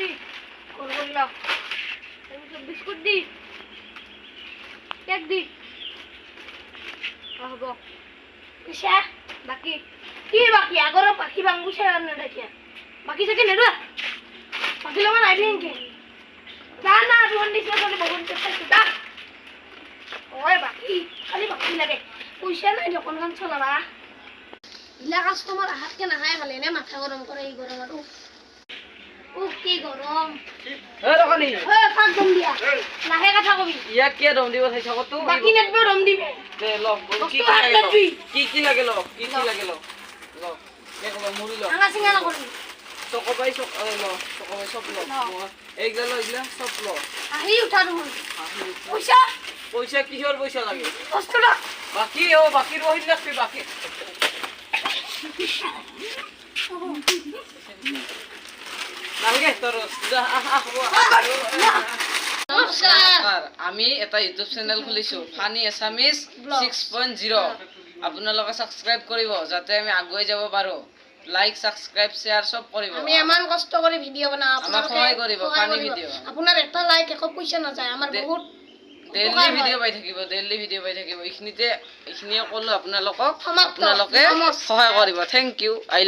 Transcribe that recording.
দি করবলা biscuit দি cake দি হবো কিসা বাকি কি বাকি আগর পাখি বাঙ্গুসা না দেখিয়া বাকি থেকে নেড়া বাকি লমা আইবেন কে না না রোন দিছে তো বহুত চেষ্টা দা ওই বাকি খালি বাকি লাগে পয়সা নাই যখন কাম চলাবা ইলা কাস্টমার হাতকে না খায় খালি নে মাথা গরম করে এই গরম আর কি গরম এ রকনি কাক দম দিয়া লাহে কথা কবি ইয়া কে দম দিব চাইছ কত বাকি নেটবে দম দিবে দে ল কি লাগে ল কি লাগে ল ল কে কব মুড়ি ল আঙা সিঙ্গা না করবি চকবাই সব ল চকবাই সব ল এইগুলা ল এইগুলা সব ল আহি উঠা রুম পয়সা পয়সা কিহর পয়সা লাগে কষ্টটা বাকি ও বাকি রহিল লাগবে বাকি নালগে তোর নমস্কার আমি এটা ইউটিউব চেনেল খুলিছো ফানি এছামিজ 6.0 আপোনালোকে সাবস্ক্রাইব কৰিব যাতে আমি আগুৱাই যাব পাৰো লাইক সাবস্ক্ৰাইব শেয়াৰ সব কৰিব আমি ইমান কষ্ট কৰি ভিডিও বনাও আমাক সহায় কৰিব ফানি ভিডিও আপোনাৰ এটা লাইক একো পইচা না যায় আমাৰ বহুত ডেইলি ভিডিও পাই থাকিব এইখিনিয়ে ক'লো আপোনালোকে সহায় কৰিব থ্যাংক ইউ আই